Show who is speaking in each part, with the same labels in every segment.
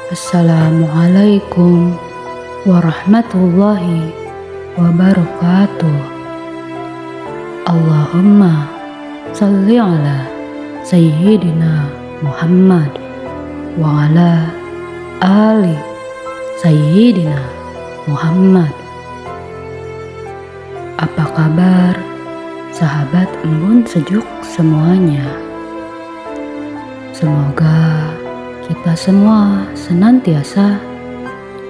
Speaker 1: Assalamualaikum warahmatullahi wabarakatuh. Allahumma salli ala Sayyidina Muhammad wa ala ali Sayyidina Muhammad. Apa kabar sahabat embun sejuk semuanya? Semoga kita semua senantiasa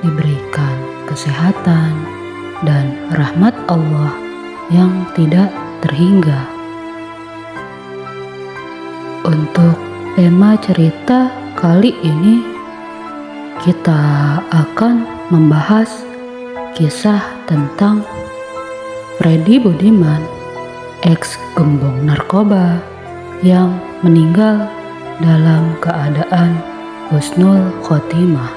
Speaker 1: diberikan kesehatan dan rahmat Allah yang tidak terhingga. Untuk tema cerita kali ini, kita akan membahas kisah tentang Freddy Budiman, ex gembong narkoba yang meninggal dalam keadaan husnul khotimah.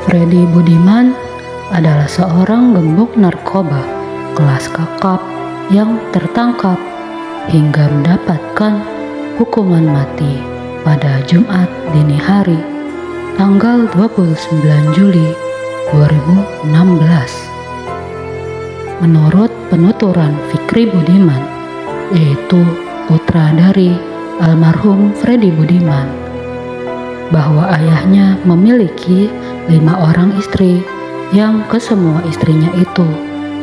Speaker 1: Freddy Budiman adalah seorang gembong narkoba kelas kakap yang tertangkap hingga mendapatkan hukuman mati pada Jumat dini hari tanggal 29 Juli 2016. Menurut penuturan Fikri Budiman, yaitu putra dari almarhum Freddy Budiman, bahwa ayahnya memiliki 5 orang istri yang kesemua istrinya itu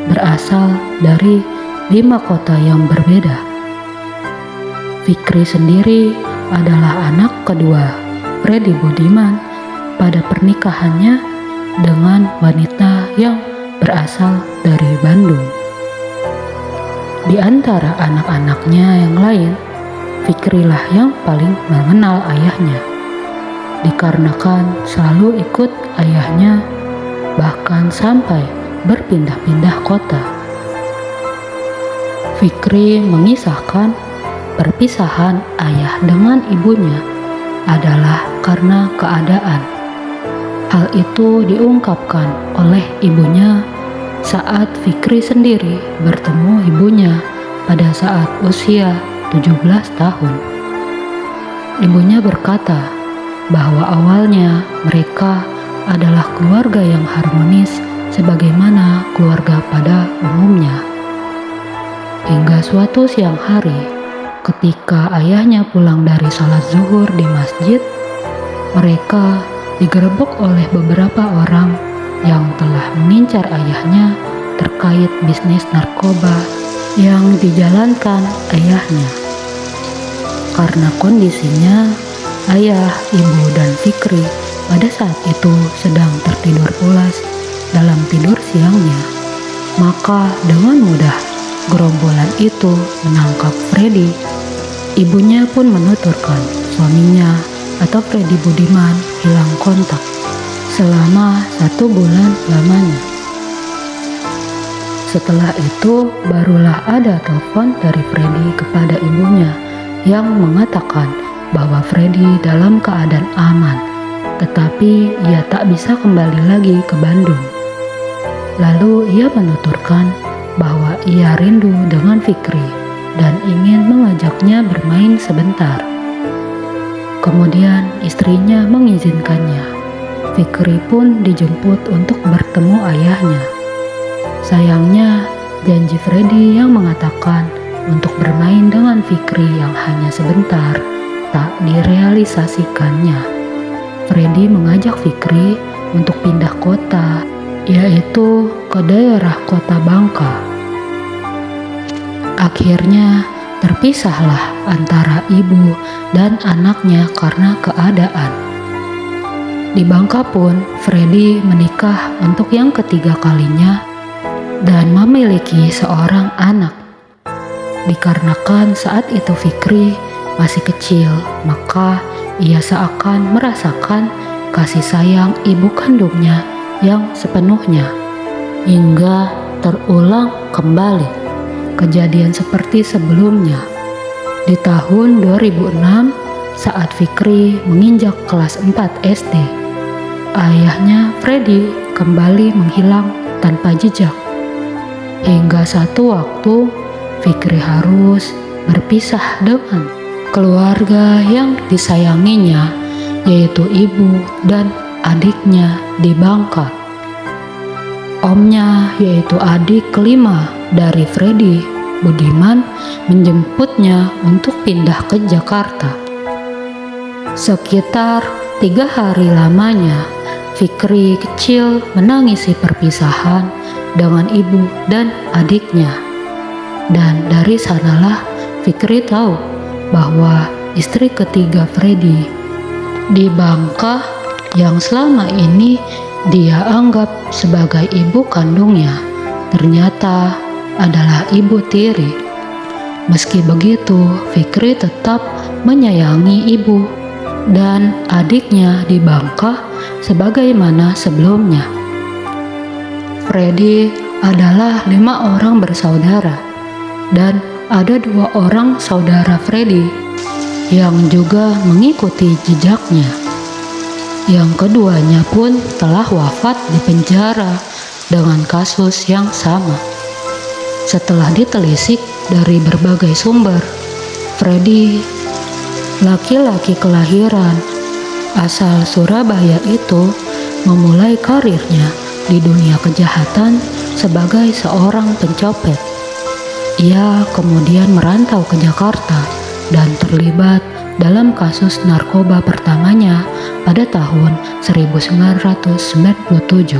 Speaker 1: berasal dari 5 kota yang berbeda. Fikri sendiri adalah anak kedua Freddy Budiman pada pernikahannya dengan wanita yang berasal dari Bandung. Di antara anak-anaknya yang lain, Fikrilah yang paling mengenal ayahnya, dikarenakan selalu ikut ayahnya bahkan sampai berpindah-pindah kota. Fikri mengisahkan perpisahan ayah dengan ibunya adalah karena keadaan. Hal itu diungkapkan oleh ibunya saat Fikri sendiri bertemu ibunya pada saat usia 17 tahun. Ibunya berkata bahwa awalnya mereka adalah keluarga yang harmonis sebagaimana keluarga pada umumnya. Hingga suatu siang hari, ketika ayahnya pulang dari salat zuhur di masjid, mereka digerebek oleh beberapa orang yang telah mengincar ayahnya terkait bisnis narkoba yang dijalankan ayahnya. Karena kondisinya, ayah, ibu, dan Fikri pada saat itu sedang tertidur pulas dalam tidur siangnya. Maka dengan mudah gerombolan itu menangkap Freddy. Ibunya pun menuturkan suaminya atau Freddy Budiman hilang kontak selama 1 bulan lamanya. Setelah itu barulah ada telepon dari Freddy kepada ibunya yang mengatakan bahwa Freddy dalam keadaan aman, tetapi ia tak bisa kembali lagi ke Bandung. Lalu ia menuturkan bahwa ia rindu dengan Fikri dan ingin mengajaknya bermain sebentar. Kemudian istrinya mengizinkannya. Fikri pun dijemput untuk bertemu ayahnya. Sayangnya, janji Freddy yang mengatakan untuk bermain dengan Fikri yang hanya sebentar tak direalisasikannya. Freddy mengajak Fikri untuk pindah kota, yaitu ke daerah kota Bangka. Akhirnya terpisahlah antara ibu dan anaknya karena keadaan. Di Bangka pun Freddy menikah untuk yang ketiga kalinya dan memiliki seorang anak. Dikarenakan saat itu Fikri masih kecil, maka ia seakan merasakan kasih sayang ibu kandungnya yang sepenuhnya. Hingga terulang kembali. Kejadian seperti sebelumnya. Di tahun 2006, saat Fikri menginjak kelas 4 SD, ayahnya Freddy kembali menghilang tanpa jejak. Hingga satu waktu, Fikri harus berpisah dengan keluarga yang disayanginya, yaitu ibu dan adiknya di Bangka. Omnya, yaitu adik kelima dari Freddy, Budiman, menjemputnya untuk pindah ke Jakarta. Sekitar 3 hari lamanya, Fikri kecil menangisi perpisahan dengan ibu dan adiknya. Dan dari sanalah Fikri tahu bahwa istri ketiga Freddy di Bangka yang selama ini dia anggap sebagai ibu kandungnya ternyata adalah ibu tiri. Meski begitu, Fikri tetap menyayangi ibu dan adiknya di Bangka sebagaimana sebelumnya. Freddy adalah 5 orang bersaudara dan ada 2 orang saudara Freddy yang juga mengikuti jejaknya. Yang keduanya pun telah wafat di penjara dengan kasus yang sama. Setelah ditelisik dari berbagai sumber, Freddy, laki-laki kelahiran asal Surabaya itu, memulai karirnya di dunia kejahatan sebagai seorang pencopet. Ia kemudian merantau ke Jakarta dan terlibat dalam kasus narkoba pertamanya pada tahun 1997.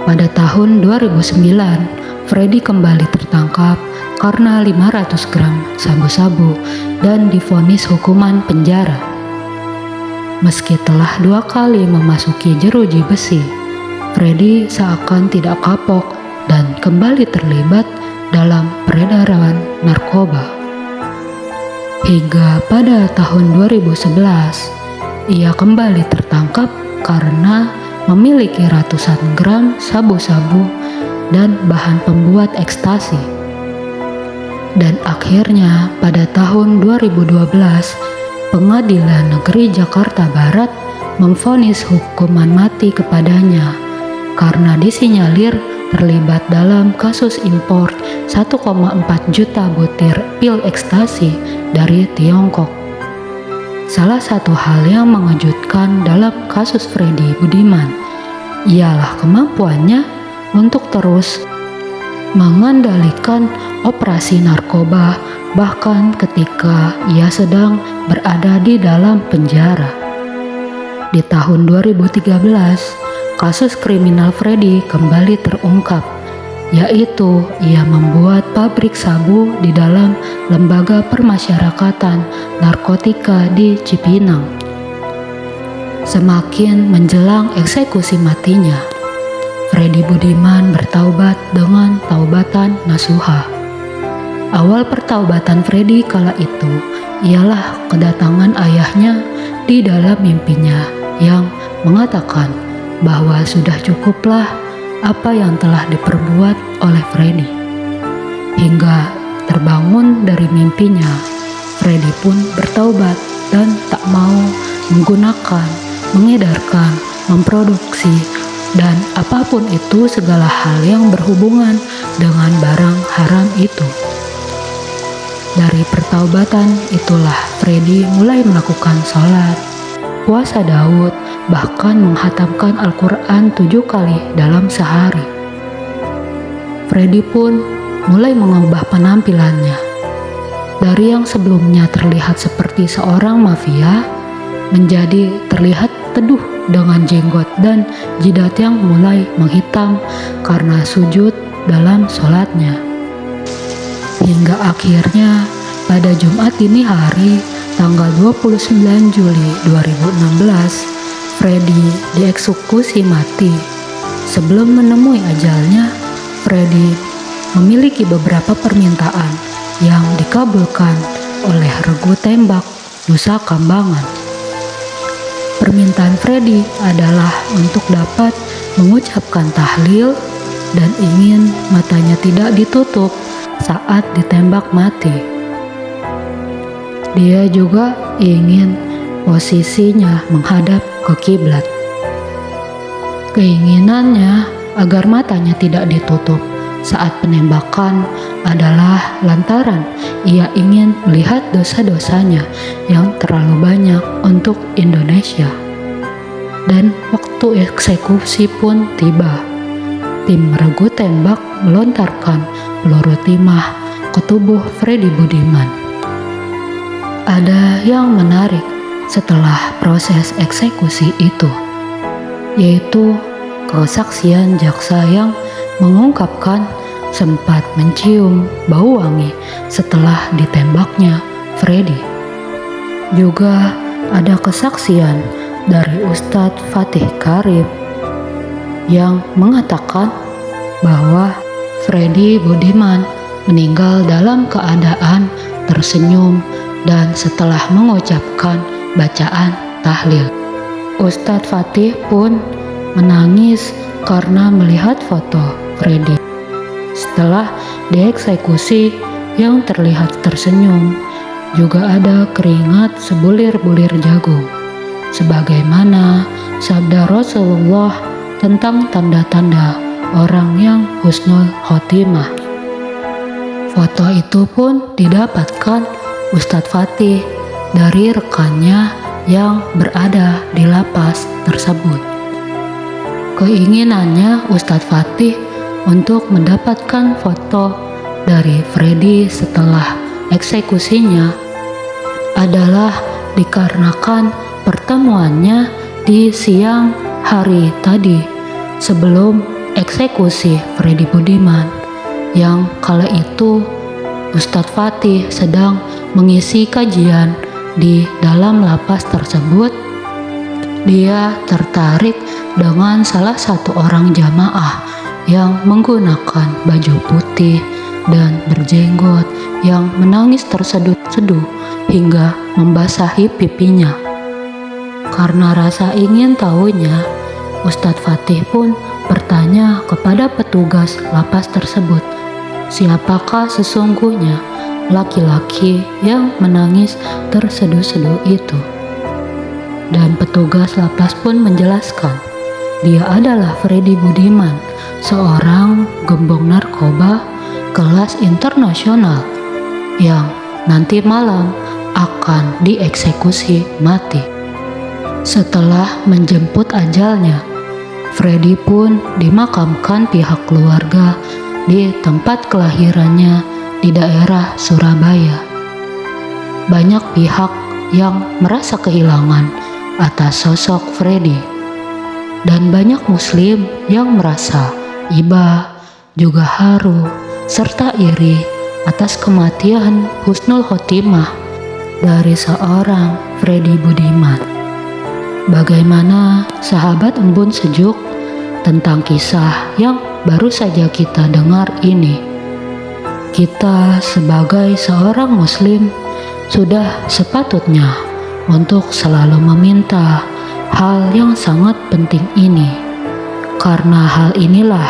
Speaker 1: Pada tahun 2009, Freddy kembali tertangkap karena 500 gram sabu-sabu dan divonis hukuman penjara. Meski telah 2 kali memasuki jeruji besi, Freddy seakan tidak kapok dan kembali terlibat dalam peredaran narkoba. Hingga pada tahun 2011, ia kembali tertangkap karena memiliki ratusan gram sabu-sabu dan bahan pembuat ekstasi. Dan akhirnya pada tahun 2012, Pengadilan Negeri Jakarta Barat memvonis hukuman mati kepadanya karena disinyalir terlibat dalam kasus impor 1,4 juta butir pil ekstasi dari Tiongkok. Salah satu hal yang mengejutkan dalam kasus Freddy Budiman ialah kemampuannya untuk terus mengendalikan operasi narkoba bahkan ketika ia sedang berada di dalam penjara. Di tahun 2013, kasus kriminal Freddy kembali terungkap, yaitu ia membuat pabrik sabu di dalam lembaga permasyarakatan narkotika di Cipinang. Semakin menjelang eksekusi matinya, Freddy Budiman bertaubat dengan taubatan nasuha. Awal pertaubatan Freddy kala itu ialah kedatangan ayahnya di dalam mimpinya yang mengatakan bahwa sudah cukuplah apa yang telah diperbuat oleh Freddy. Hingga terbangun dari mimpinya, Freddy pun bertaubat dan tak mau menggunakan, mengedarkan, memproduksi, dan apapun itu segala hal yang berhubungan dengan barang haram itu. Dari pertaubatan itulah Freddy mulai melakukan sholat, puasa Daud, bahkan menghatamkan Al-Quran 7 kali dalam sehari. Freddy pun mulai mengubah penampilannya. Dari yang sebelumnya terlihat seperti seorang mafia, menjadi terlihat teduh dengan jenggot dan jidat yang mulai menghitam karena sujud dalam sholatnya. Hingga akhirnya pada Jumat dini hari tanggal 29 Juli 2016, Freddy dieksekusi mati. Sebelum menemui ajalnya, Freddy memiliki beberapa permintaan yang dikabulkan oleh Regu Tembak Nusa Kambangan. Permintaan Freddy adalah untuk dapat mengucapkan tahlil, dan ingin matanya tidak ditutup saat ditembak mati. Dia juga ingin posisinya menghadap ke kiblat. Keinginannya agar matanya tidak ditutup saat penembakan adalah lantaran ia ingin melihat dosa-dosanya yang terlalu banyak untuk Indonesia. Dan waktu eksekusi pun tiba. Tim regu tembak melontarkan peluru timah ke tubuh Freddy Budiman. Ada yang menarik setelah proses eksekusi itu, yaitu kesaksian jaksa yang mengungkapkan sempat mencium bau wangi setelah ditembaknya Freddy. Juga ada kesaksian dari Ustadz Fatih Karim yang mengatakan bahwa Freddy Budiman meninggal dalam keadaan tersenyum dan setelah mengucapkan bacaan tahlil. Ustadz Fatih pun menangis karena melihat foto Freddy setelah dieksekusi yang terlihat tersenyum. Juga ada keringat sebulir-bulir jagung, sebagaimana sabda Rasulullah tentang tanda-tanda orang yang husnul khotimah. Foto itu pun didapatkan Ustadz Fatih dari rekannya yang berada di lapas tersebut. Keinginannya Ustadz Fatih untuk mendapatkan foto dari Freddy setelah eksekusinya adalah dikarenakan pertemuannya di siang hari tadi sebelum eksekusi Freddy Budiman, yang kala itu Ustadz Fatih sedang mengisi kajian di dalam lapas tersebut. Dia tertarik dengan salah satu orang jamaah yang menggunakan baju putih dan berjenggot yang menangis terseduh-seduh hingga membasahi pipinya. Karena rasa ingin tahunya, Ustadz Fatih pun bertanya kepada petugas lapas tersebut, siapakah sesungguhnya laki-laki yang menangis terseduh-seduh itu. Dan petugas lapas pun menjelaskan, dia adalah Freddy Budiman, seorang gembong narkoba kelas internasional yang nanti malam akan dieksekusi mati. Setelah menjemput ajalnya, Freddy pun dimakamkan pihak keluarga di tempat kelahirannya di daerah Surabaya. Banyak pihak yang merasa kehilangan atas sosok Freddy, dan banyak muslim yang merasa iba, juga haru, serta iri atas kematian husnul khotimah dari seorang Freddy Budiman. Bagaimana sahabat embun sejuk tentang kisah yang baru saja kita dengar ini? Kita sebagai seorang muslim sudah sepatutnya untuk selalu meminta hal yang sangat penting ini, karena hal inilah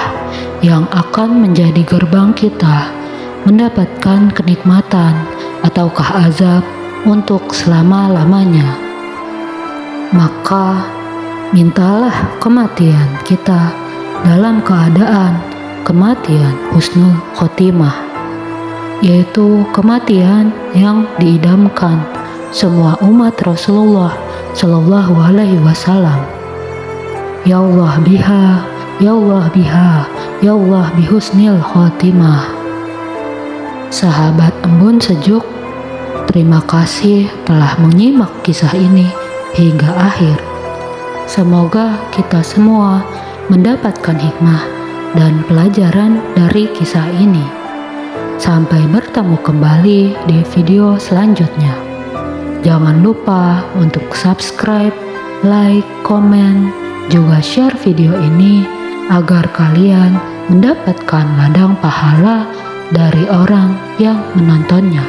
Speaker 1: yang akan menjadi gerbang kita mendapatkan kenikmatan ataukah azab untuk selama-lamanya. Maka mintalah kematian kita dalam keadaan kematian husnul khotimah, yaitu kematian yang diidamkan semua umat Rasulullah Shallallahu Alaihi Wasallam. Ya Allah biha, ya Allah biha, ya Allah bihusnil khotimah. Sahabat embun sejuk, terima kasih telah menyimak kisah ini hingga akhir. Semoga kita semua mendapatkan hikmah dan pelajaran dari kisah ini. Sampai bertemu kembali di video selanjutnya. Jangan lupa untuk subscribe, like, komen, juga share video ini agar kalian mendapatkan ladang pahala dari orang yang menontonnya.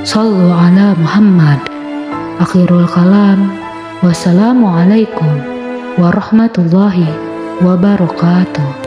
Speaker 1: Shallu ala Muhammad. Akhirul kalam. Wassalamualaikum warahmatullahi wabarakatuh.